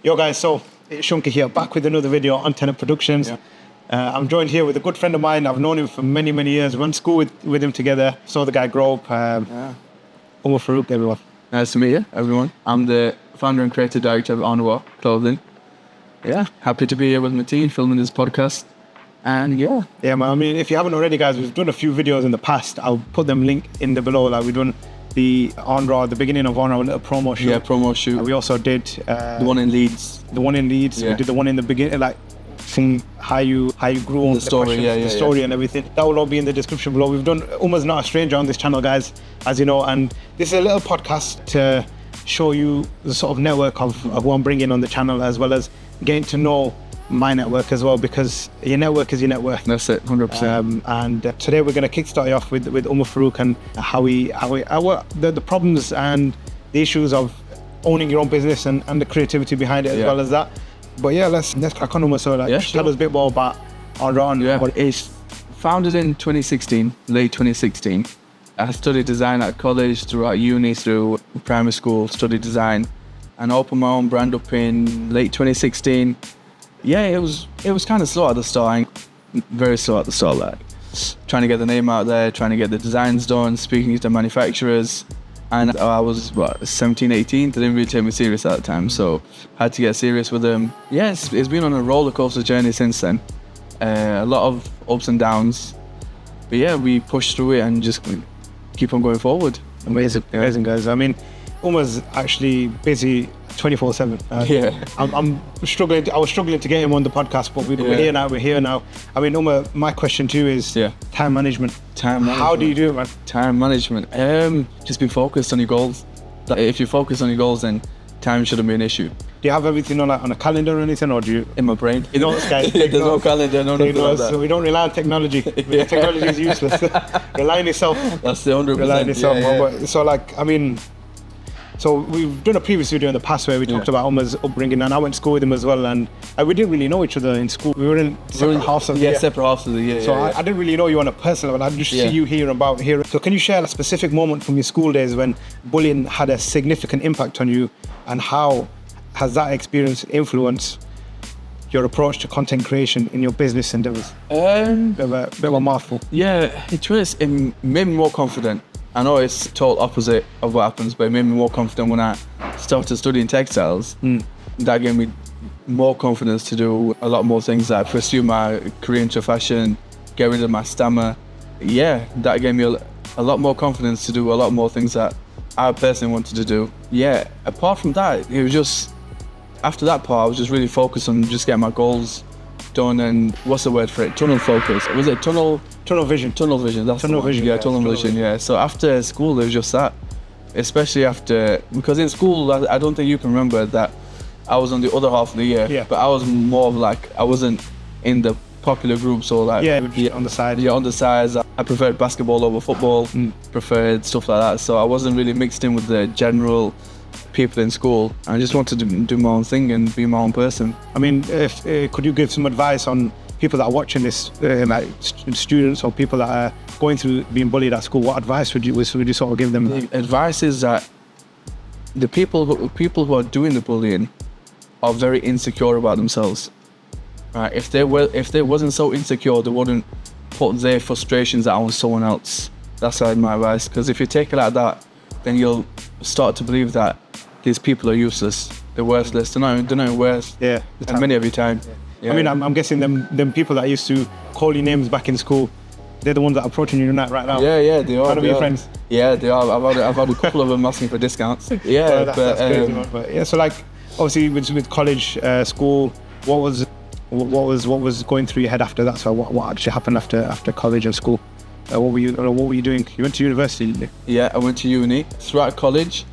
Yo guys, so it's Shunki here, back with another video on Tenet Productions. Yeah. I'm joined here with a good friend of mine. I've known him for many, many years. Went to school with him together. Saw the guy grow up. Umar Farouk, everyone. Nice to meet you, everyone. I'm the founder and creative director of Onwar Clothing. Yeah, happy to be here with my team, filming this podcast. And yeah, man. I mean, if you haven't already, guys, we've done a few videos in the past. I'll put them linked in the below. Like we've done the Onwar, the beginning of Onwar, a little promo shoot. Yeah, promo shoot. We also did the one in Leeds. The one in Leeds. Yeah. We did the one in the beginning, like from how you grew up, the story, the story and everything. That will all be in the description below. We've done Umar's not a stranger on this channel, guys, as you know, and this is a little podcast to show you the sort of network of who I'm bringing on the channel, as well as getting to know my network as well, because your network is your network. That's it, 100%. And today we're going to kickstart you off with Umar Farouk and how the problems and the issues of owning your own business and the creativity behind it, as well as that. But yeah, let's crack on, Umar. So tell us a bit more about Onwar. Yeah, it's founded in 2016, late 2016. I studied design at college, throughout uni, through primary school, studied design, and opened my own brand up in late 2016. Yeah, it was kind of slow at the start, very slow at the start, like trying to get the name out there, trying to get the designs done, speaking to manufacturers. And I was 17, 18, they didn't really take me serious at the time, so I had to get serious with them. Yes, it's been on a roller coaster journey since then. A lot of ups and downs, but yeah, we pushed through it and just keep on going forward. Amazing guys. I mean, Umar's actually busy 24/7. I'm struggling. I was struggling to get him on the podcast, but we're here now. We're here now. I mean, Umar, my question to you is time management. How do you do it, man? Time management. Just be focused on your goals. If you focus on your goals, then time shouldn't be an issue. Do you have everything on a calendar or anything, or do you? In my brain. You know, guys. There's no calendar, no nothing like that. So we don't rely on technology. Technology is useless. Rely on yourself. That's the 100%. Rely on yourself. So like, I mean. So we've done a previous video in the past where we talked about Umar's upbringing, and I went to school with him as well, and we didn't really know each other in school. We were in separate halves of the year. Separate halves of the year. So I didn't really know you on a personal level. I just see you here. So can you share a specific moment from your school days when bullying had a significant impact on you, and how has that experience influenced your approach to content creation in your business endeavors? Bit of a mouthful. Yeah, it made me more confident. I know it's total opposite of what happens, but it made me more confident when I started studying textiles. That gave me more confidence to do a lot more things, like pursue my career into fashion, get rid of my stammer. Yeah, that gave me a lot more confidence to do a lot more things that I personally wanted to do. Yeah, apart from that, it was just, after that part, I was just really focused on just getting my goals done, and what's the word for it? Tunnel focus. Was it tunnel vision? Tunnel vision. That's tunnel vision. Yeah, tunnel vision. Yeah. So after school, it was just that. Especially because in school, I don't think you can remember that I was on the other half of the year. Yeah. But I was more of like, I wasn't in the popular groups or like. On the side. Yeah, on the sides. I preferred basketball over football. Preferred stuff like that. So I wasn't really mixed in with the general people in school. I just wanted to do my own thing and be my own person. I mean, could you give some advice on people that are watching this, like students or people that are going through being bullied at school? What advice would you sort of give them? The advice is that the people who are doing the bullying are very insecure about themselves. Right? If they wasn't so insecure, they wouldn't put their frustrations out on someone else. That's my advice. Because if you take it like that, then you'll start to believe that these people are useless. They're worthless. They're not worth many of your time. Yeah. I mean, I'm guessing them people that used to call you names back in school, they're the ones that are approaching you right now. Yeah, they are. Trying to be your friends. Yeah, they are. I've had a couple of them asking for discounts. Yeah, that's crazy, man. But yeah, so like obviously with college, school, what was going through your head after that? So what actually happened after college and school? What were you doing? You went to university, didn't you? Yeah, I went to uni. Throughout college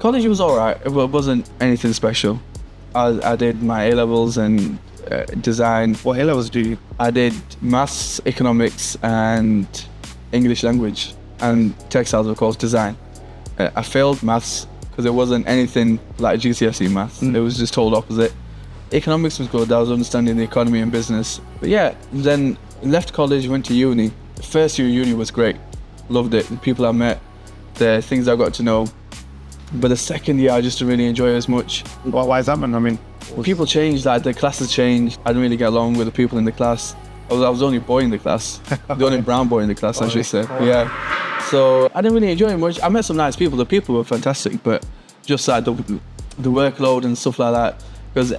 was alright. It wasn't anything special. I did my A-levels and design. What A-levels do you? I did maths, economics, and English language, and textiles, of course, design. I failed maths because it wasn't anything like GCSE maths. It was just total opposite. Economics was good. I was understanding the economy and business. But yeah, then left college, went to uni. The first year of uni was great. Loved it. The people I met, the things I got to know. But the second year, I just didn't really enjoy it as much. Why is that, man? I mean, People changed, like the classes changed. I didn't really get along with the people in the class. I was the only boy in the class, the only brown boy in the class, I should say. Yeah. So I didn't really enjoy it much. I met some nice people. The people were fantastic, but just like the workload and stuff like that. Because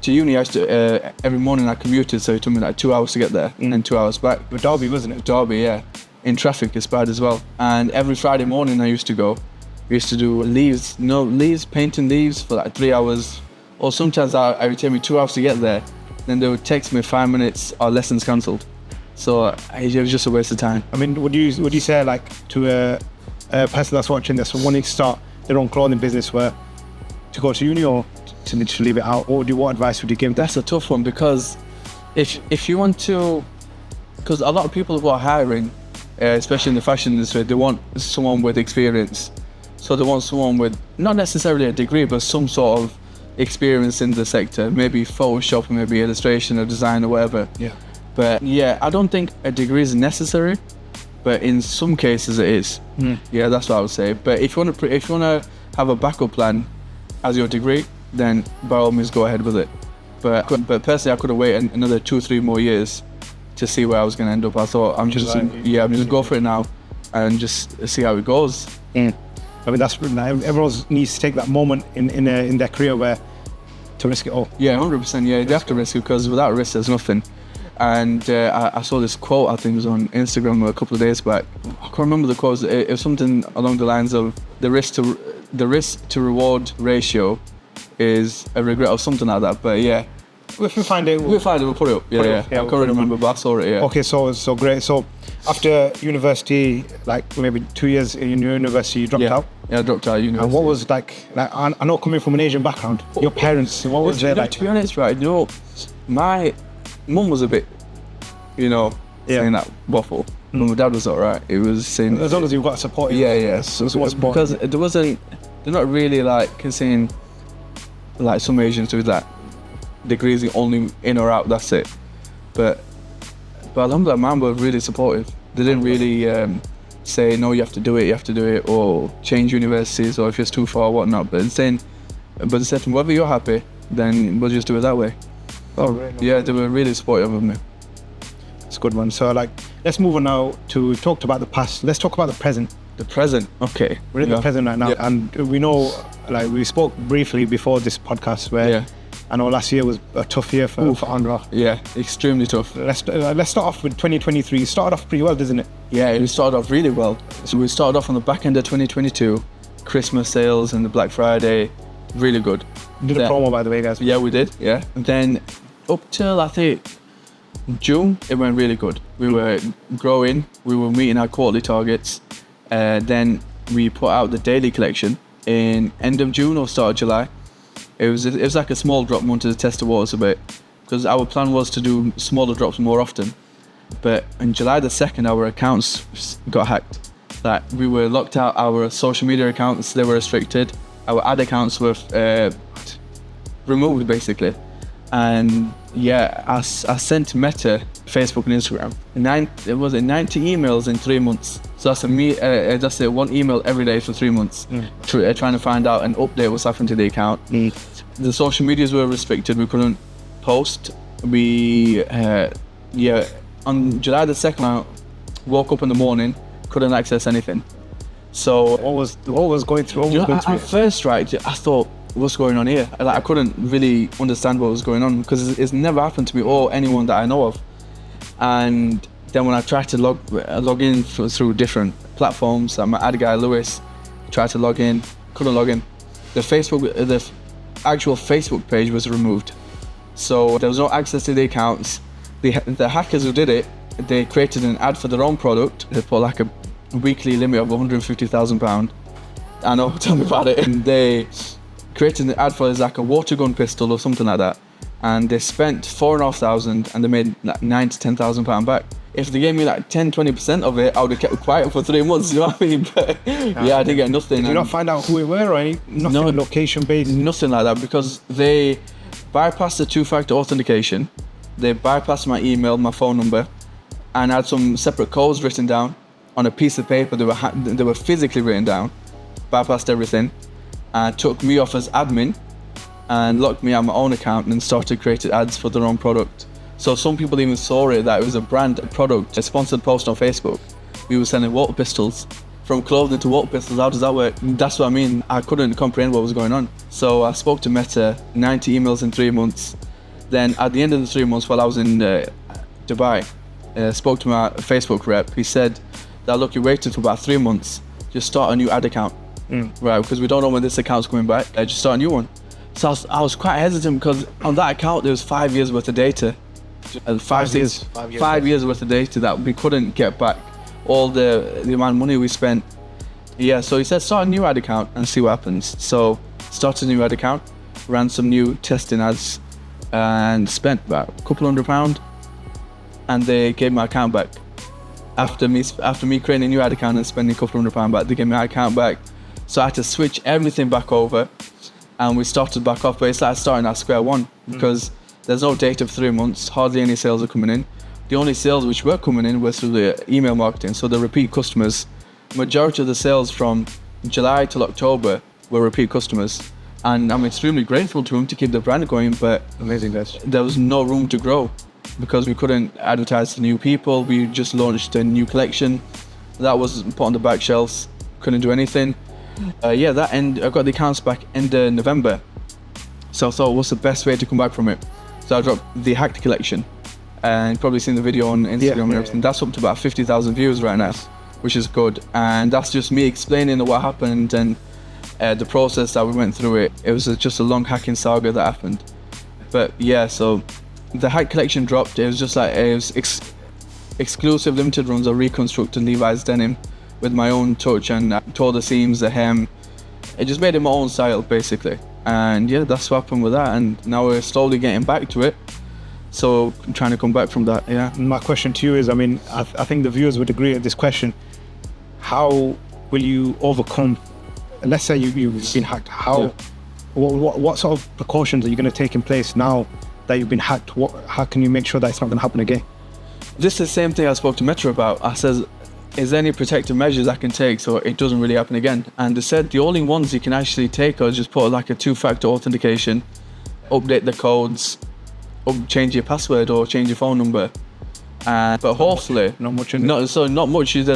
to uni, I used to, every morning I commuted, so it took me like 2 hours to get there and 2 hours back. But Derby, wasn't it? Derby, yeah. In traffic, it's bad as well. And every Friday morning I used to go. We used to do leaves, painting leaves for like 3 hours. Or sometimes it would take me 2 hours to get there. Then they would text me 5 minutes, our lessons cancelled. So it was just a waste of time. I mean, would you say like to a person that's watching this, wanting to start their own clothing business, where to go to uni or to leave it out, or what advice would you give them? That's a tough one, because if you want to, because a lot of people who are hiring, especially in the fashion industry, they want someone with experience. So they want someone with not necessarily a degree, but some sort of experience in the sector, maybe Photoshop, or maybe illustration or design or whatever. Yeah. But yeah, I don't think a degree is necessary, but in some cases it is. Yeah, that's what I would say. But if you want to have a backup plan as your degree, then by all means go ahead with it. But personally, I could have waited another 2-3 more years to see where I was going to end up. I thought I'm just gonna go for it now and just see how it goes. I mean, everyone needs to take that moment in their career where to risk it all. Yeah, 100%. Yeah, they have to risk it, because without risk, there's nothing. And I saw this quote, I think it was on Instagram a couple of days back. I can't remember the quote. It was something along the lines of the risk to reward ratio is a regret or something like that. But yeah, if we find it, we'll put it up. Yeah. I can't remember, but I saw it. Yeah. Okay, so great. So after university, like maybe 2 years in university, you dropped out. Yeah, I dropped out of university. And what was like I know, coming from an Asian background, your parents, what was their like? To be honest, right, my mum was a bit, saying that waffle. But my dad was alright. It was saying, as long as you've got support. Yeah. So because they're not really like saying like some Asians with that degrees only in or out. That's it. But alhamdulillah, mum was really supportive. They didn't really say no, you have to do it, or change universities, or if it's too far, whatnot. But they said, whether you're happy, then we'll just do it that way. Oh, right. Yeah, they were really supportive of me. It's a good one. So let's move on now we've talked about the past. Let's talk about the present. The present, okay. We're in the present right now, and we know, like we spoke briefly before this podcast, where I know last year was a tough year for Andra. Yeah, extremely tough. Let's start off with 2023. It started off pretty well, doesn't it? Yeah, it started off really well. So we started off on the back end of 2022, Christmas sales and the Black Friday, really good. Did a promo, by the way, guys. Yeah, we did. Yeah, and then up till I think June, it went really good. We were growing. We were meeting our quarterly targets. Then we put out the daily collection in end of June or start of July. It was like a small drop. We wanted to test the waters a bit, because our plan was to do smaller drops more often. But on July the 2nd, our accounts got hacked. Like, we were locked out. Our social media accounts, they were restricted. Our ad accounts were removed, basically. And yeah, I sent Meta, Facebook and Instagram, 90 emails in 3 months. So that's one email every day for 3 months, trying to find out and update what's happened to the account. The social medias were restricted. We couldn't post. On July the 2nd, I woke up in the morning, couldn't access anything. So what was going through? At first, right, I thought, what's going on here? I couldn't really understand what was going on, because it's never happened to me or anyone that I know of. And then when I tried to log in through different platforms, my ad guy Lewis tried to log in, couldn't log in. The actual Facebook page was removed, so there was no access to the accounts. The hackers who did it, they created an ad for their own product. They put like a weekly limit of £150,000. I know, tell me about it. And they created an ad for like a water gun pistol or something like that, and they spent £4,500 and they made like £9,000 to £10,000 back. If they gave me like 10-20% of it, I would have kept it quiet for 3 months, you know what I mean? But yeah, I didn't get nothing. Did you not find out who it were or nothing location based? Nothing like that, because they bypassed the two-factor authentication. They bypassed my email, my phone number, and had some separate codes written down on a piece of paper. They were physically written down, bypassed everything, and took me off as admin, and locked me out my own account and started creating ads for their own product. So some people even saw it that it was a brand, a product, a sponsored post on Facebook. We were selling water pistols, from clothing to water pistols. How does that work? That's what I mean. I couldn't comprehend what was going on. So I spoke to Meta, 90 emails in 3 months. Then at the end of the 3 months while I was in Dubai, spoke to my Facebook rep. He said that, look, you waited for about 3 months, just start a new ad account. Right, because we don't know when this account's coming back, just start a new one. So I was quite hesitant because on that account there was 5 years worth of data. 5 years worth of data that we couldn't get back. All the amount of money we spent. Yeah, so he said start a new ad account and see what happens. So started a new ad account, ran some new testing ads and spent about a couple £100, and they gave my account back. After me creating a new ad account and spending a couple £100 back, they gave my account back. So I had to switch everything back over and we started back off, but it's like starting at square one because there's no data for 3 months, hardly any sales are coming in. The only sales which were coming in was through the email marketing, so the repeat customers. Majority of the sales from July till October were repeat customers, and I'm extremely grateful to them to keep the brand going, but amazing, guys. There was no room to grow because we couldn't advertise to new people. We just launched a new collection that was put on the back shelves, couldn't do anything. I got the accounts back end of November, so I thought, what's the best way to come back from it? So I dropped the hacked collection, and you've probably seen the video on Instagram and everything. That's up to about 50,000 views right now, which is good. And that's just me explaining what happened and the process that we went through it. It was just a long hacking saga that happened. But yeah, so the hacked collection dropped. It was just like, it was exclusive limited runs of reconstructed Levi's denim with my own touch, and tore the seams, the hem. It just made it my own style basically. And yeah, that's what happened with that. And now we're slowly getting back to it. So I'm trying to come back from that, yeah. My question to you is, I mean, I think the viewers would agree with this question. How will you overcome, let's say you've been hacked, what sort of precautions are you going to take in place now that you've been hacked? How can you make sure that it's not going to happen again? This is the same thing I spoke to Metro about. I said, is there any protective measures I can take so it doesn't really happen again? And they said the only ones you can actually take are just put like a 2-factor authentication, update the codes, change your password or change your phone number. But hopefully, not much there's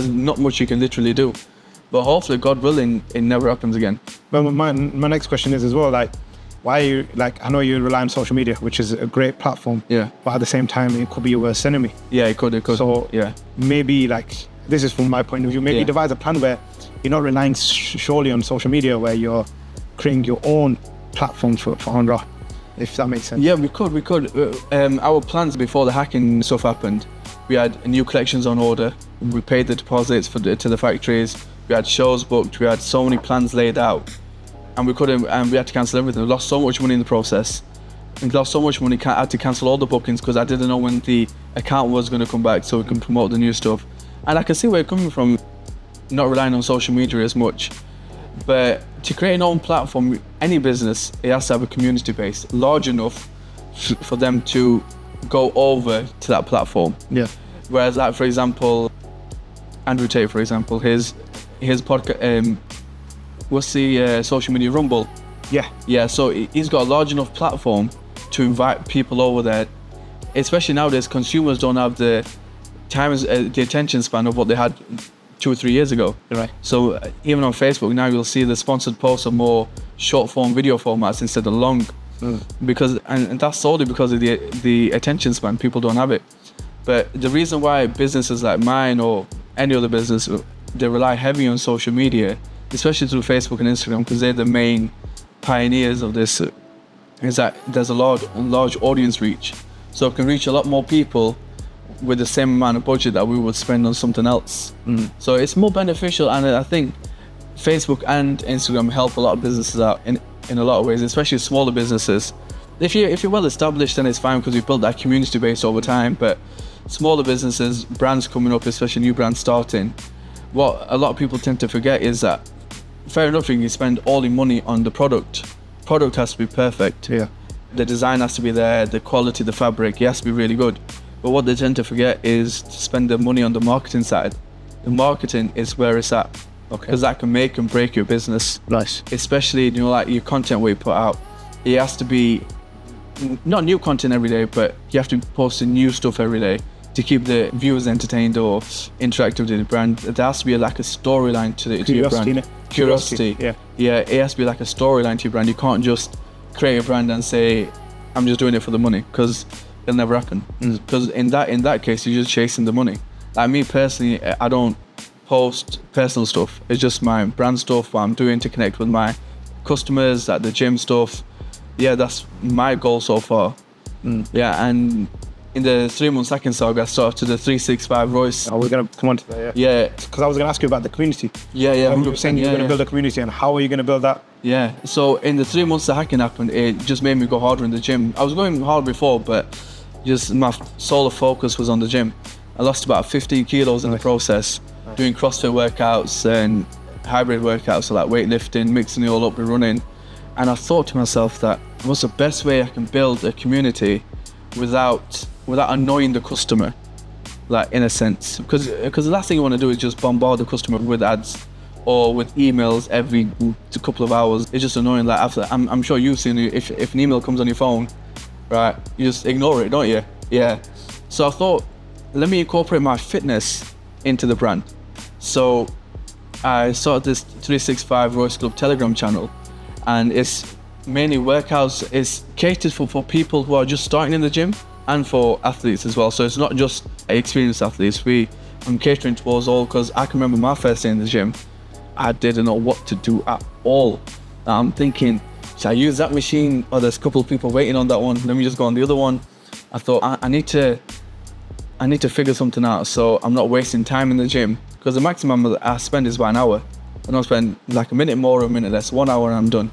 not much you can literally do. But hopefully, God willing, it never happens again. But my next question is as well, like, why are you, like, I know you rely on social media, which is a great platform. Yeah. But at the same time, it could be your worst enemy. Yeah, it could. So yeah, maybe, like, this is from my point of view, maybe devise a plan where you're not relying solely on social media, where you're creating your own platform for Honra, if that makes sense. Yeah, we could. Our plans before the hacking stuff happened, we had new collections on order. We paid the deposits to the factories. We had shows booked. We had so many plans laid out, and we had to cancel everything. We lost so much money in the process. We lost so much money. I had to cancel all the bookings because I didn't know when the account was going to come back, so we can promote the new stuff. And I can see where you're coming from, not relying on social media as much. But to create an own platform, any business, it has to have a community base large enough for them to go over to that platform. Yeah. Whereas, like, for example, Andrew Tate, for example, his podcast, what's the social media, Rumble? Yeah. Yeah, so he's got a large enough platform to invite people over there. Especially nowadays, consumers don't have the the attention span of what they had 2 or 3 years ago. Right. So even on Facebook now, you'll see the sponsored posts are more short form video formats instead of long, because and that's solely because of the attention span. People don't have it. But the reason why businesses like mine or any other business, they rely heavy on social media, especially through Facebook and Instagram, because they're the main pioneers of this, is that there's a large audience reach, so it can reach a lot more people with the same amount of budget that we would spend on something else. So it's more beneficial, and I think Facebook and Instagram help a lot of businesses out in a lot of ways, especially smaller businesses. If you're well established, then it's fine because you've built that community base over time. But smaller businesses, brands coming up, especially new brands starting, what a lot of people tend to forget is that, fair enough, you can spend all your money on the product. Product has to be perfect. Yeah. The design has to be there, the quality, the fabric, it has to be really good. But what they tend to forget is to spend the money on the marketing side. The marketing is where it's at. Okay. Because that can make and break your business. Nice. Especially, like your content where you put out. it has to be not new content every day, but you have to be posting new stuff every day to keep the viewers entertained or interactive with the brand. There has to be like a storyline to your brand. Curiosity. Yeah, it has to be like a storyline to your brand. You can't just create a brand and say, I'm just doing it for the money, because it'll never happen. Because in that case, you're just chasing the money. Like me personally, I don't post personal stuff. It's just my brand stuff, what I'm doing to connect with my customers, at the gym stuff. Yeah, that's my goal so far. Yeah, and in the 3 months second saga, I started to the 365 Royce. We're going to come on to that, Yeah. Because I was going to ask you about the community. Yeah. You were saying you're going to build a community, and how are you going to build that? Yeah, so in the 3 months the hacking happened, it just made me go harder in the gym. I was going hard before, but just my sole focus was on the gym. I lost about 15 kilos in the process, doing CrossFit workouts and hybrid workouts, so like weightlifting, mixing it all up with running. And I thought to myself that what's the best way I can build a community without annoying the customer, like in a sense, because the last thing you want to do is just bombard the customer with ads or with emails every couple of hours. It's just annoying. Like after, I'm sure you've seen it, if an email comes on your phone, right, you just ignore it, don't you? Yeah. So I thought, let me incorporate my fitness into the brand. So I started this 365 Royce Club Telegram channel, and it's mainly workouts. It's catered for people who are just starting in the gym and for athletes as well. So it's not just experienced athletes. I'm catering towards all, because I can remember my first day in the gym, I didn't know what to do at all. I'm thinking, should I use that machine? Oh, there's a couple of people waiting on that one. Let me just go on the other one. I thought I need to figure something out, so I'm not wasting time in the gym, because the maximum I spend is about an hour. I don't spend like a minute more or a minute less. 1 hour and I'm done.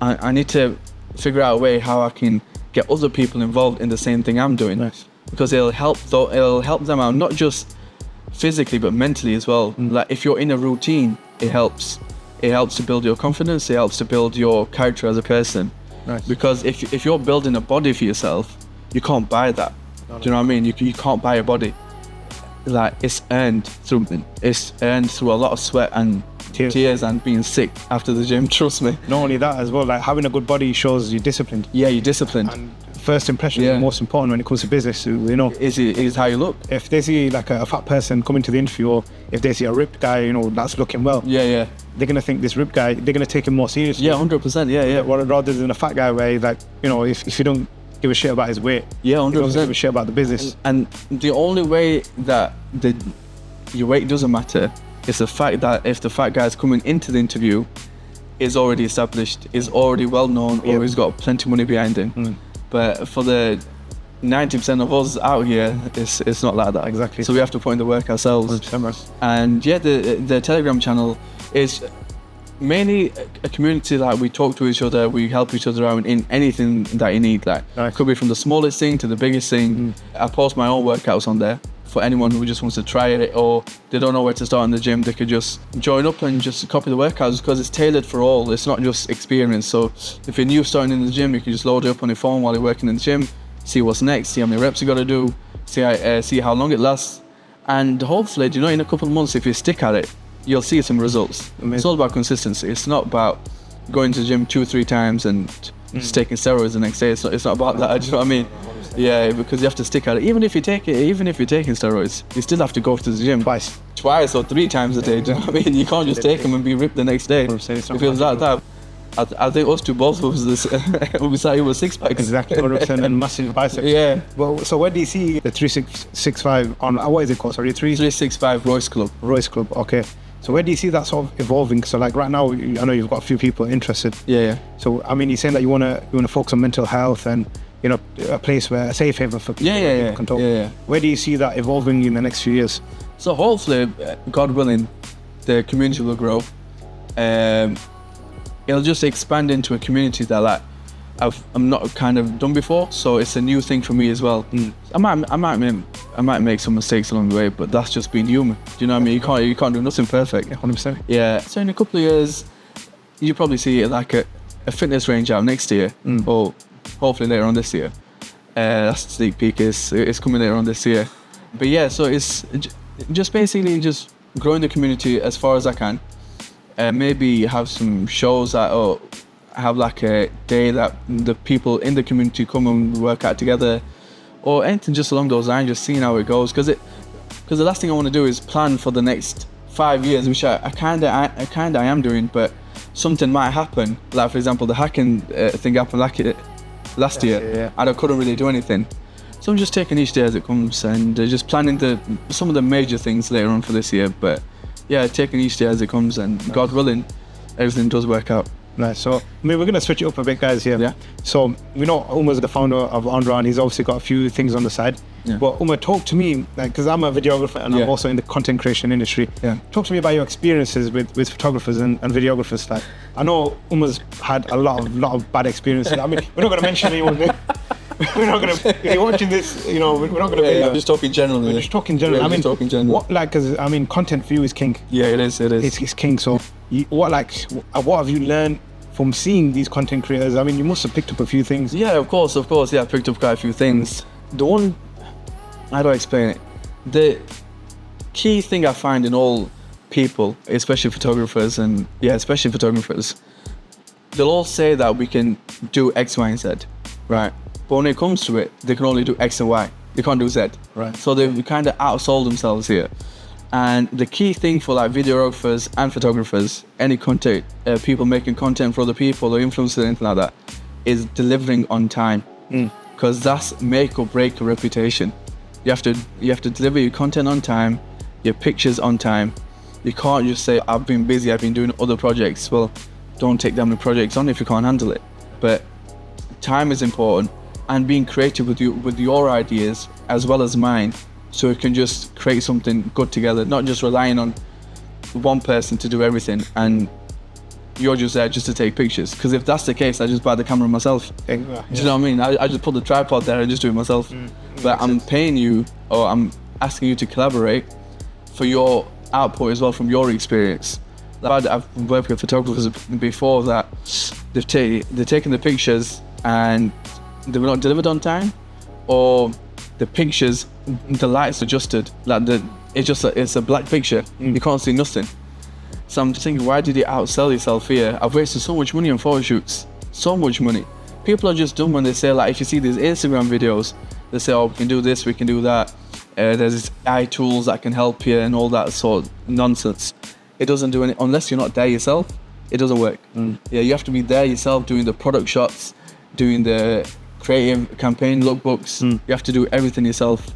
I need to figure out a way how I can get other people involved in the same thing I'm doing. Nice. Because it'll help them out, not just physically but mentally as well. Like if you're in a routine, it helps to build your confidence, it helps to build your character as a person. Nice. Because if you're building a body for yourself, you can't buy that. Do you know what I mean? You can't buy a body. Like it's earned through a lot of sweat and tears and being sick after the gym. Trust me. Not only that as well, like having a good body shows you're disciplined. Yeah, you're disciplined. And first impression is the most important when it comes to business. You know, is how you look. If they see like a fat person coming to the interview, or if they see a ripped guy, you know, that's looking well. Yeah. They're gonna think this ripped guy. They're gonna take him more seriously. Yeah, 100%. Yeah. Rather than a fat guy where he's like, you know, if you don't give a shit about his weight, yeah, 100%. You don't give a shit about the business. And the only way that your weight doesn't matter is the fact that if the fat guy's coming into the interview is already established, is already well known, or he's got plenty of money behind him. But for the 90% of us out here, it's not like that. Exactly. So we have to put in the work ourselves. 100%. And yeah, the Telegram channel is mainly a community. Like we talk to each other, we help each other out in anything that you need. Like nice. Could be from the smallest thing to the biggest thing. I post my own workouts on there for anyone who just wants to try it, or they don't know where to start in the gym. They could just join up and just copy the workouts, because it's tailored for all. It's not just experience. So if you're new starting in the gym, you can just load it up on your phone while you're working in the gym, see what's next, see how many reps you got to do, see how long it lasts, and hopefully, you know, in a couple of months, if you stick at it, you'll see some results. Amazing. It's all about consistency. It's not about going to the gym 2 or 3 times and just taking steroids the next day. It's not about that. Do you know what I mean? Yeah, because you have to stick at it. Even if you're taking steroids, you still have to go to the gym twice or 3 times a day. Do you know what I mean? You can't just take them and be ripped the next day. If it was like that, I think us two both was this. We saw it was 6 packs. Exactly, 100%, and massive biceps. Yeah. Well, so where do you see the 365 on? What is it called? Sorry, 365 Royce Club. Royce Club. Okay. So where do you see that sort of evolving? So like right now, I know you've got a few people interested. Yeah. So I mean, you're saying that you wanna focus on mental health and, you know, a place where a safe haven for people. Yeah. Can talk. Where do you see that evolving in the next few years? So hopefully, God willing, the community will grow. It'll just expand into a community that like I'm not kind of done before, so it's a new thing for me as well. I might make some mistakes along the way, but that's just being human. Do you know what I mean? You can't do nothing perfect. 100%. Yeah. So in a couple of years, you probably see like a fitness range out next year, or hopefully later on this year. That's the sneak peek. It's coming later on this year. But yeah, so it's just basically just growing the community as far as I can. Maybe have some shows that have like a day that the people in the community come and work out together, or anything just along those lines, just seeing how it goes. Because the last thing I want to do is plan for the next 5 years, which I kinda am doing, but something might happen. Like for example, the hacking thing happened last year, and I couldn't really do anything. So I'm just taking each day as it comes, and just planning some of the major things later on for this year. But yeah, taking each day as it comes, and God willing, everything does work out. Nice. So, I mean, we're going to switch it up a bit, guys, here. Yeah. So, we know Umar's the founder of Andra, and he's obviously got a few things on the side. Yeah. But Umar, talk to me, because I'm a videographer and I'm also in the content creation industry. Yeah. Talk to me about your experiences with photographers and videographers. Like, I know Umar's had a lot of bad experiences. I mean, we're not going to mention anyone. We're not going to, if you're watching this, you know, we're not going to I'm just talking generally. We're just talking generally. Yeah, I mean, talking generally. because, I mean, content for you is king. Yeah, it is. It's king. So, what have you learned from seeing these content creators? I mean, you must have picked up a few things. Yeah, of course. Yeah, I picked up quite a few things. The one, how do I explain it? The key thing I find in all people, especially photographers, they'll all say that we can do X, Y, and Z, right? But when it comes to it, they can only do X and Y. They can't do Z. Right. So they've kind of outsold themselves here. And the key thing for like videographers and photographers, any content, people making content for other people or influencers, anything like that, is delivering on time. Because that's make or break a reputation. You have to deliver your content on time, your pictures on time. You can't just say, I've been busy, I've been doing other projects. Well, don't take them projects on if you can't handle it. But time is important, and being creative with your ideas as well as mine, so we can just create something good together, not just relying on one person to do everything and you're just there just to take pictures. Because if that's the case, I just buy the camera myself. Do you know what I mean? I just put the tripod there and just do it myself. But I'm paying you, or I'm asking you to collaborate for your output as well from your experience. I've worked with photographers before that they've taken the pictures and they were not delivered on time, or the pictures, the light's adjusted, like it's a black picture, you can't see nothing. So I'm just thinking, why did you outsell yourself here? I've wasted so much money on photo shoots, so much money. People are just dumb when they say, like, if you see these Instagram videos, they say, oh, we can do this, we can do that. There's AI tools that can help you and all that sort of nonsense. It doesn't do any, unless you're not there yourself, it doesn't work. Yeah, you have to be there yourself, doing the product shots, doing the creative campaign lookbooks. You have to do everything yourself.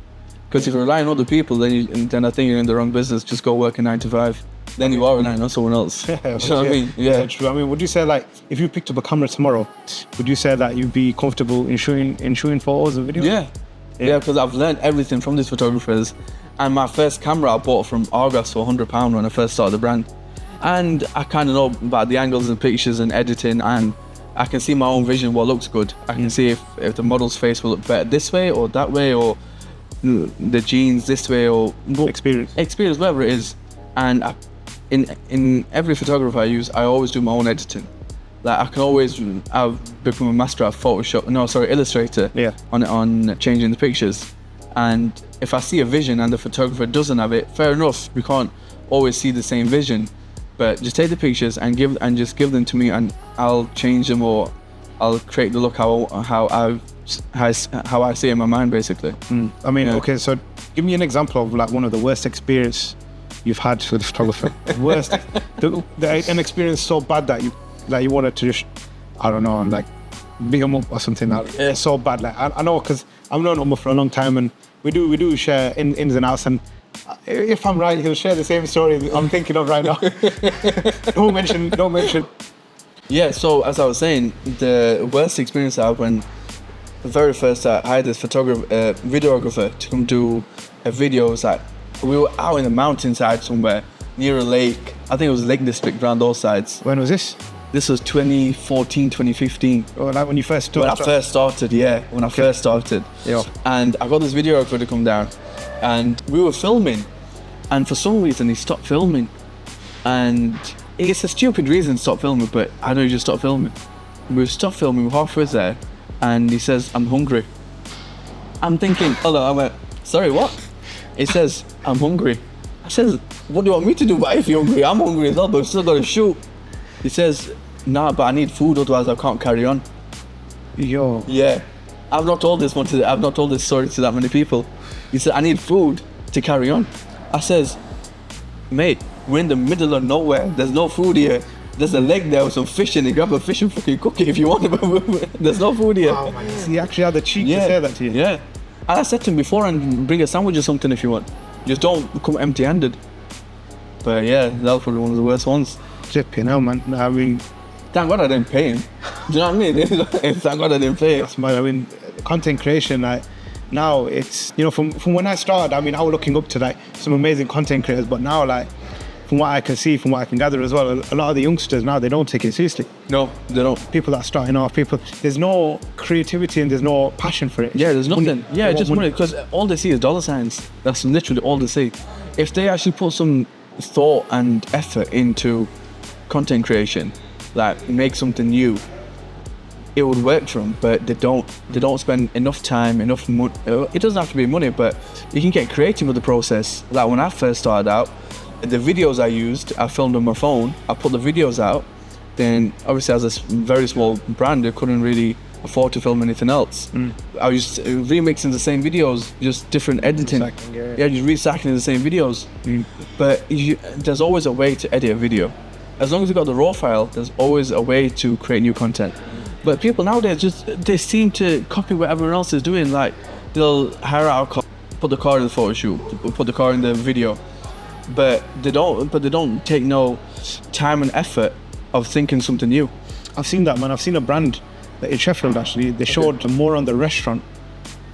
Because if you rely on other people, then I think you're in the wrong business. Just go work a 9 to 5. Then you are relying on someone else. You know what I mean? Yeah, true. I mean, would you say, like, if you picked up a camera tomorrow, would you say that you'd be comfortable in shooting photos and videos? Yeah, because I've learned everything from these photographers. And my first camera I bought from Argos for £100 when I first started the brand. And I kind of know about the angles and pictures and editing, and I can see my own vision, what looks good. I can see if the model's face will look better this way or that way, or the jeans this way, or experience, whatever it is. And in every photographer I use, I always do my own editing. Like I've become a master at Illustrator. On changing the pictures. And if I see a vision and the photographer doesn't have it, fair enough. We can't always see the same vision, but just take the pictures and just give them to me, and I'll change them, or I'll create the look how I see it in my mind, basically. I mean, okay, so give me an example of like one of the worst experience you've had with a photographer. Worst, an experience so bad that you wanted to just, I don't know, like big them up or something. It's so bad. Like I know, because I've known Umar for a long time, and we do share ins and outs, and if I'm right, he'll share the same story I'm thinking of right now. Don't mention. Yeah, so as I was saying, the worst experience I had when the very first I hired this videographer to come do a video was that we were out in the mountainside somewhere near a lake. I think it was Lake District, around those sides. When was this? This was 2014, 2015. Oh, like when you first started? When I first started, yeah. When I first started. Yeah. And I got this videographer to come down, and we were filming, and for some reason he stopped filming. And it's a stupid reason to stop filming, but I know he just stopped filming. We stopped filming, we're halfway there, and he says, I'm hungry. I'm thinking, hello, I went, sorry, what? He says, I'm hungry. I says, what do you want me to do? But if you're hungry, I'm hungry as well, but we've still got to shoot. He says, Nah, but I need food, otherwise I can't carry on. Yo. Yeah. I've not told this story to that many people. He said, I need food to carry on. I says, mate, we're in the middle of nowhere. There's no food here. There's a lake there with some fish in it. Grab a fish and fucking cook it if you want it. There's no food here. Wow, man. So you actually had the cheek to say that to you? Yeah. And I said to him before, and bring a sandwich or something if you want. Just don't come empty-handed. But yeah, that was probably one of the worst ones. Flipping hell, man. I mean, thank God I didn't pay him. Do you know what I mean? Thank God I didn't pay him. that's my, I mean, content creation, like, now it's, you know, from when I started, I mean, I was looking up to like some amazing content creators, but now, like, from what I can see, from what I can gather as well, a lot of the youngsters now, they don't take it seriously. No, they don't. People that are starting off, there's no creativity and there's no passion for it. Yeah, there's nothing. Money. Yeah, just money, because all they see is dollar signs. That's literally all they see. If they actually put some thought and effort into content creation, like make something new, it would work for them. But they don't spend enough time, enough money. It doesn't have to be money, but you can get creative with the process. Like when I first started out, the videos I used, I filmed on my phone. I put the videos out. Then obviously as a very small brand, I couldn't really afford to film anything else. I was just remixing the same videos, just different editing. Just recycling the same videos. But there's always a way to edit a video. As long as you got the raw file, there's always a way to create new content. But people nowadays they seem to copy what everyone else is doing. Like they'll hire out a car, put the car in the photo shoot, put the car in the video. But they don't take no time and effort of thinking something new. I've seen that, man. I've seen a brand in Sheffield actually. They showed more on the restaurant.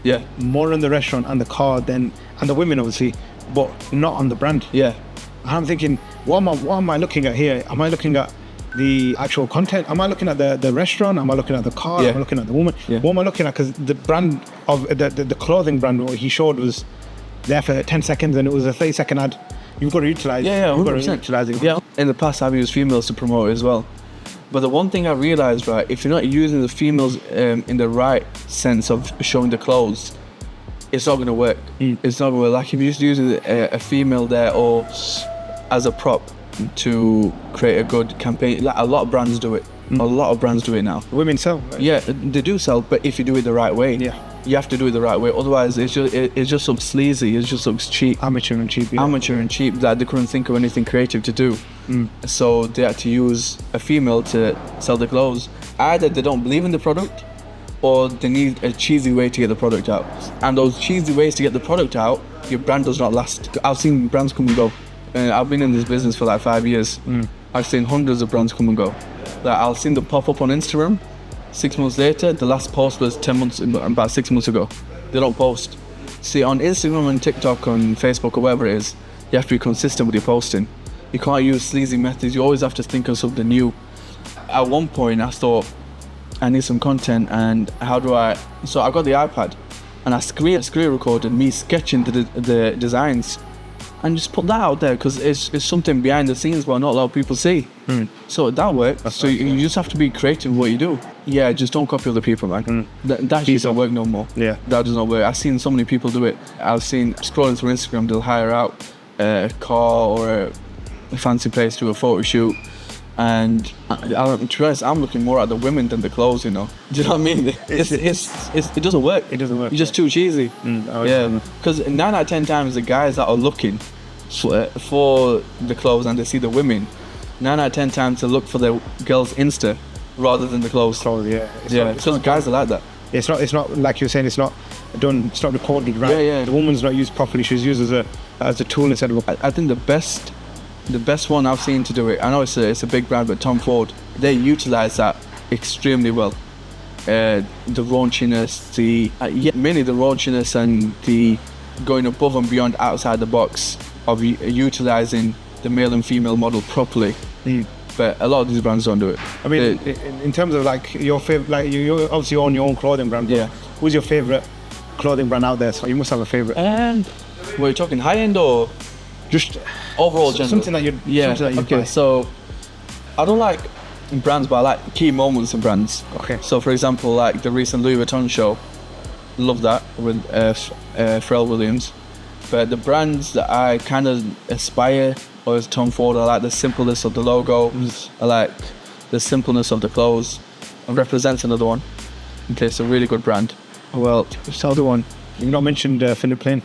Yeah. More on the restaurant and the car and the women obviously, but not on the brand. Yeah. And I'm thinking, what am I looking at here? Am I looking at the actual content? Am I looking at the restaurant? Am I looking at the car? Yeah. Am I looking at the woman? Yeah. What am I looking at? Because the brand of the clothing brand, what he showed was there for 10 seconds and it was a 30-second ad. You've got to utilize. Yeah, 100%. You've got to utilize it. Yeah. In the past, I've used females to promote it as well. But the one thing I realized, right, if you're not using the females in the right sense of showing the clothes, it's not going to work. It's not going to work. Like if you're just using a female there or as a prop to create a good campaign, like a lot of brands do it. A lot of brands do it now. Women sell. Right? Yeah, they do sell, but if you do it the right way. Yeah. You have to do it the right way. Otherwise, it just looks sleazy. It just looks cheap. Amateur and cheap. Yeah. Amateur and cheap. That they couldn't think of anything creative to do. So they had to use a female to sell the clothes. Either they don't believe in the product, or they need a cheesy way to get the product out. And those cheesy ways to get the product out, your brand does not last. I've seen brands come and go. I've been in this business for like 5 years. I've seen hundreds of brands come and go. Like I've seen them pop up on Instagram. 6 months later, the last post was about 6 months ago. They don't post. See, on Instagram and TikTok and Facebook or whatever it is, you have to be consistent with your posting. You can't use sleazy methods. You always have to think of something new. At one point, I thought, I need some content, and so I got the iPad and I screen recorded me sketching the designs and just put that out there because it's something behind the scenes what not a lot of people see. So that worked. So you just have to be creative in what you do. Yeah, just don't copy other people, man. That shit don't work no more. Yeah. That does not work. I've seen so many people do it. I've seen scrolling through Instagram, they'll hire out a car or a fancy place to do a photo shoot. And to be honest, I'm looking more at the women than the clothes, you know. Do you know what I mean? It doesn't work. It doesn't work. You're just too cheesy. Yeah, because 9 out of 10 times the guys that are looking for the clothes and they see the women, 9 out of 10 times they look for the girl's Insta rather than the clothes. Yeah. Because guys are like that. It's not like you're saying. It's not done. It's not recorded right. Yeah. The woman's not used properly. She's used as a tool instead of. I think the best one I've seen to do it, I know it's a big brand, but Tom Ford, they utilize that extremely well. The raunchiness, mainly the raunchiness and the going above and beyond outside the box of utilizing the male and female model properly. But a lot of these brands don't do it. I mean, in terms of like your favorite, like you obviously own your own clothing brand. Yeah. Who's your favorite clothing brand out there? So you must have a favorite. Were you talking high end or just overall general? Something that you. Yeah. Something that Okay. Buy. So I don't like brands, but I like key moments in brands. Okay. So for example, like the recent Louis Vuitton show, love that with Pharrell Williams. But the brands that I kind of aspire, or is Tom Ford, I like the simpleness of the logo. I like the simpleness of the clothes represents another one. Okay, it's a really good brand. Well, what's the other one? You've not mentioned Philip Plain.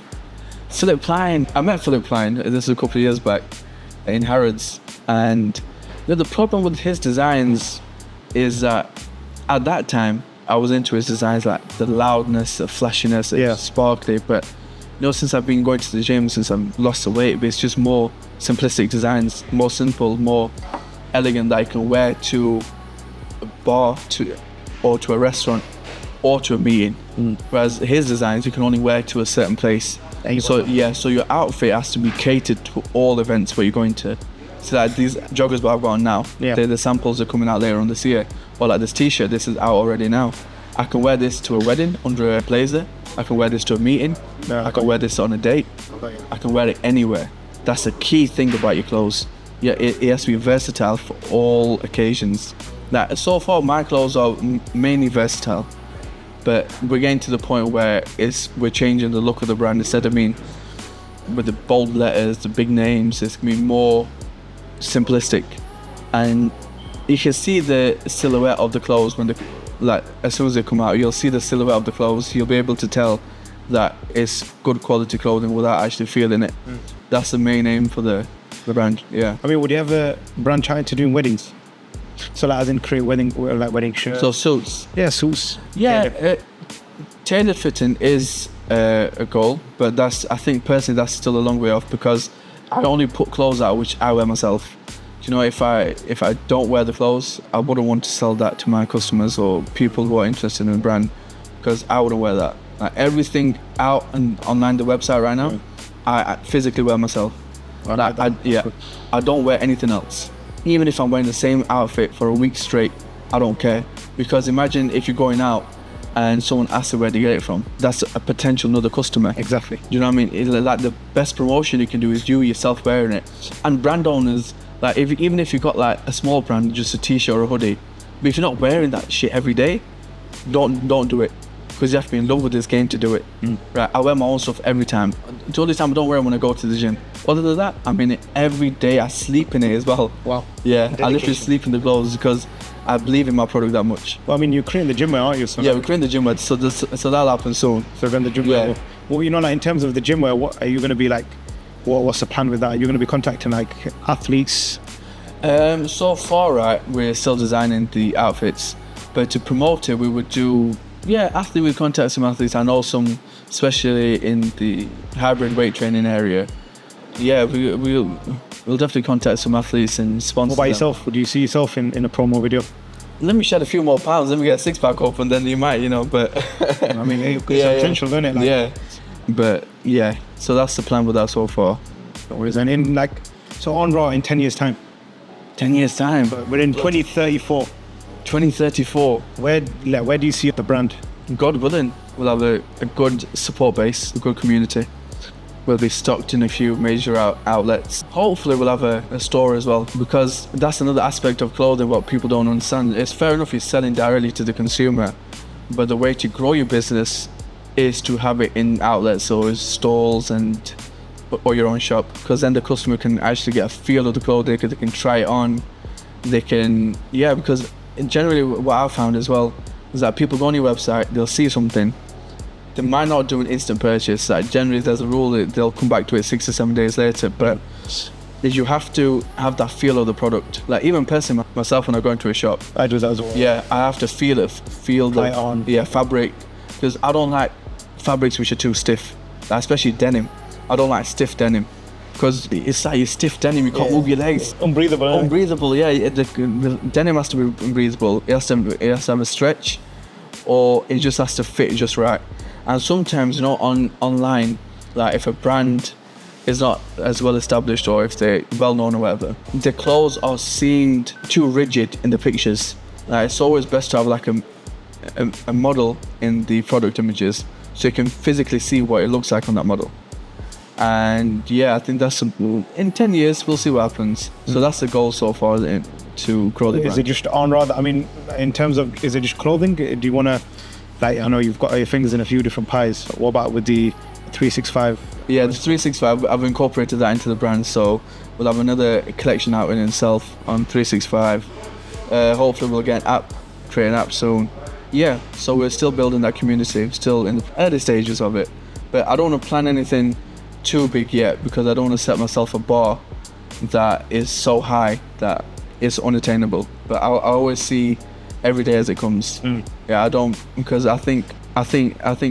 Philip Plain. I met Philip Plain. This is a couple of years back in Harrods, and the problem with his designs is that at that time I was into his designs, like the loudness, the flashiness, sparkly. But since I've been going to the gym, since I've lost the weight, it's just more simplistic designs, more simple, more elegant, that I can wear to a bar, or to a restaurant, or to a meeting. Whereas his designs you can only wear to a certain place. So your outfit has to be catered to all events where you're going to. So like these joggers that I've got on now, the samples are coming out later on this year. Or like this t-shirt, this is out already now. I can wear this to a wedding under a blazer. I can wear this to a meeting. I can wear this on a date. I can wear it anywhere. That's the key thing about your clothes. Yeah, it has to be versatile for all occasions. That so far my clothes are mainly versatile, but we're getting to the point where we're changing the look of the brand. Instead of with the bold letters, the big names, it's gonna be more simplistic, and you can see the silhouette of the clothes when as soon as they come out. You'll see the silhouette of the clothes. You'll be able to tell that it's good quality clothing without actually feeling it. That's the main aim for the brand. Yeah. I mean, would you have a brand trying to do weddings? So like as in create wedding shirts. So suits. Yeah, suits. Yeah, tailored fitting is a goal, but I think personally that's still a long way off, because I only put clothes out which I wear myself. If I don't wear the clothes, I wouldn't want to sell that to my customers or people who are interested in the brand, because I wouldn't wear that. Like everything out and online the website right now, I physically wear myself. I don't wear anything else. Even if I'm wearing the same outfit for a week straight, I don't care. Because imagine if you're going out and someone asks you where to get it from. That's a potential another customer. Exactly. Do you know what I mean? It's like the best promotion you can do is you yourself wearing it. And brand owners, like even if you've got like a small brand, just a t-shirt or a hoodie, but if you're not wearing that shit every day, don't do it. Because you have to be in love with this game to do it. Right? I wear my own stuff every time. The only time I don't wear it when I go to the gym. Other than that, I'm in it every day. I sleep in it as well. Wow. Yeah, dedication. I literally sleep in the clothes because I believe in my product that much. Well, I mean, you're creating the gym wear, aren't you? So yeah, we're creating the gym wear, so that'll happen soon. So then the gym wear. Well, like in terms of the gym wear, what are you going to be like? What's the plan with that? Are you going to be contacting like athletes? So far, right, we're still designing the outfits, but to promote it, we would do. Yeah, after we contact some athletes, I know some, especially in the hybrid weight training area. Yeah, we'll definitely contact some athletes and sponsor. What about them. yourself? Would you see yourself in a promo video? Let me shed a few more pounds, let me get a six-pack open, then you might, but... I mean, it's potential, isn't it? Yeah, but yeah, so that's the plan with that so far. And so on Raw in 10 years' time? 10 years' time? But we're in 2034. 2034. Where do you see the brand? God willing, we'll have a good support base, a good community. We'll be stocked in a few major outlets. Hopefully we'll have a store as well, because that's another aspect of clothing what people don't understand. It's fair enough you're selling directly to the consumer, but the way to grow your business is to have it in outlets, so it's stalls or your own shop, because then the customer can actually get a feel of the clothing, they can try it on. They can, because generally what I've found as well is that people go on your website, they'll see something, they might not do an instant purchase. Like generally there's a rule that they'll come back to it 6 or 7 days later, but you have to have that feel of the product. Like even personally myself, when I go into a shop, I do that as well. Yeah, I have to feel the fabric, because I don't like fabrics which are too stiff, like especially denim. I don't like stiff denim, because it's like you stiff denim, you can't move your legs. Unbreathable, yeah. The denim has to be breathable. It has to have a stretch, or it just has to fit just right. And sometimes, online, like if a brand is not as well established, or if they're well known or whatever, the clothes are seemed too rigid in the pictures. Like it's always best to have like a model in the product images, so you can physically see what it looks like on that model. And yeah, I think that's in 10 years we'll see what happens. So that's the goal so far, to grow the brand. Is it just on rather? I mean, in terms of, is it just clothing? Do you want to, like, I know you've got your fingers in a few different pies. What about with the 365? Yeah, the 365, I've incorporated that into the brand. So we'll have another collection out in itself on 365. Hopefully we'll get an app, create an app soon. Yeah, so we're still building that community, still in the early stages of it. But I don't want to plan anything too big yet, because I don't want to set myself a bar that is so high that it's unattainable. But I always see every day as it comes. Yeah, I don't, because I think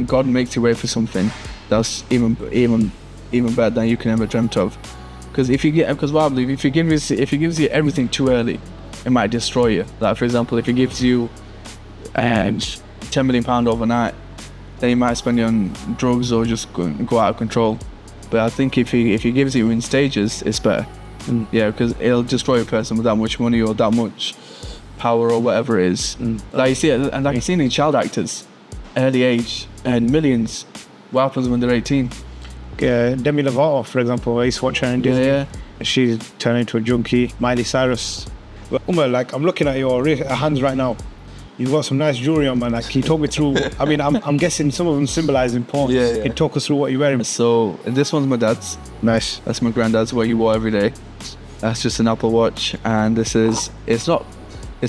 God makes a way for something that's even better than you can ever dreamt of. Because what I believe, if he gives you everything too early, it might destroy you. Like, for example, if he gives you £10 million overnight, then you might spend it on drugs or just go out of control. But I think if he gives you in stages, it's better. Yeah, because it'll destroy a person with that much money or that much power or whatever it is. Like you see, and like you see in child actors, early age and millions. What happens when they're 18? Demi Lovato, for example, I used to watch her in Disney. Yeah. She's turned into a junkie. Miley Cyrus. But Umar, like, I'm looking at your hands right now. You've got some nice jewelry on, man. Like, can you talk me through? I mean, I'm guessing some of them symbolize importance. Yeah. Can you talk us through what you're wearing? So this one's my dad's. Nice. That's my granddad's, what he wore every day. That's just an Apple Watch, and this is it's not Van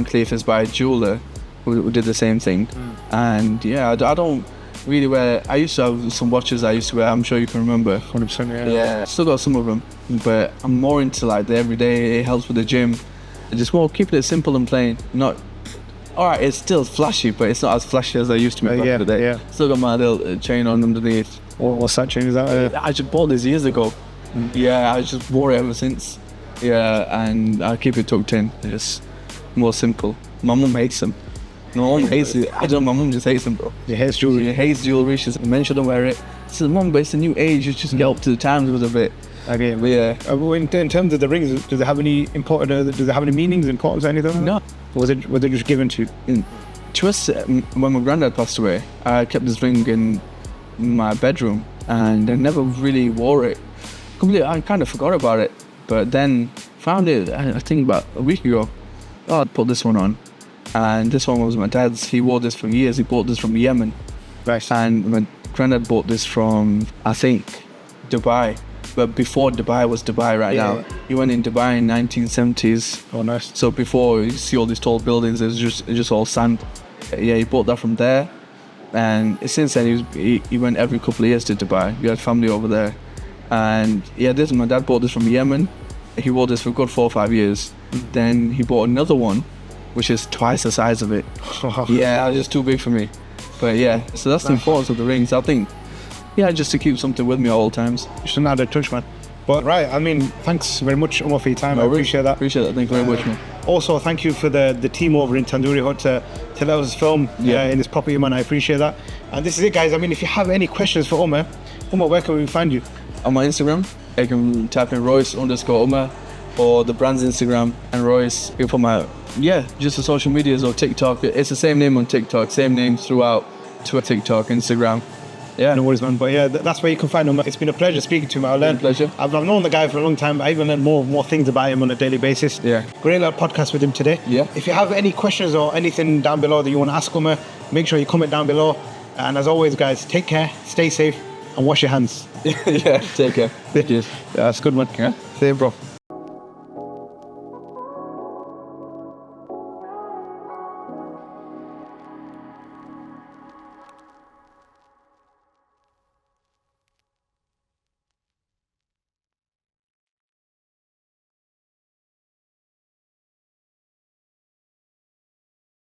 Cleef. It's by a jeweler who did the same thing. And yeah, I don't really wear. I used to have some watches I used to wear. I'm sure you can remember. 100%. Yeah. Still got some of them, but I'm more into like the everyday. It helps with the gym. I just want to keep it simple and plain. Not. Alright, it's still flashy, but it's not as flashy as I used to be back in the day. Still got my little chain on underneath. What's that chain? Is that? I just bought this years ago. Yeah, I just wore it ever since. Yeah, and I keep it tucked in. It's more simple. My mum hates them. My mum hates it. I don't know, my mum just hates them, bro. She hates jewelry. She hates jewelry. She says men shouldn't wear it. She says, Mum, but it's a new age. You just get up to the times with a bit. Okay, but yeah. In terms of the rings, do they have any do they have any meanings, importance, anything? No. Or was it just given to you? To us, when my granddad passed away, I kept this ring in my bedroom, and I never really wore it. Completely, I kind of forgot about it. But then found it, I think about a week ago. Oh, I'd put this one on. And this one was my dad's. He wore this for years. He bought this from Yemen. Right. And my granddad bought this from, I think, Dubai. But before Dubai was Dubai now. He went in Dubai in 1970s. Oh, nice. So before you see all these tall buildings, it's just all sand. Yeah, he bought that from there. And since then, he went every couple of years to Dubai. He had family over there. And yeah, my dad bought this from Yemen. He wore this for a good 4 or 5 years. Then he bought another one, which is twice the size of it. Yeah, it was just too big for me. But yeah, so that's the importance of the rings. I think, yeah, just to keep something with me at all times. Just another touch, man. But right, I mean, thanks very much, Umar, for your time. I appreciate that. Appreciate that. Thank you very much, man. Also, thank you for the team over in Tandoori Hut to let us film in this property, man. I appreciate that. And this is it, guys. I mean, if you have any questions for Umar, where can we find you? On my Instagram, you can type in Royce_Umar, or the brand's Instagram, and Royce. You put just the social medias or TikTok. It's the same name on TikTok, same name throughout Twitter, TikTok, Instagram. Yeah. No worries, man. But yeah, that's where you can find him. It's been a pleasure speaking to him. I've known the guy for a long time. I even learned more things about him on a daily basis. Yeah. Great little podcast with him today. Yeah. If you have any questions or anything down below that you want to ask Umar, make sure you comment down below. And as always, guys, take care, stay safe, and wash your hands. Yeah, take care. Yeah, that's a good one. Yeah. See you, bro.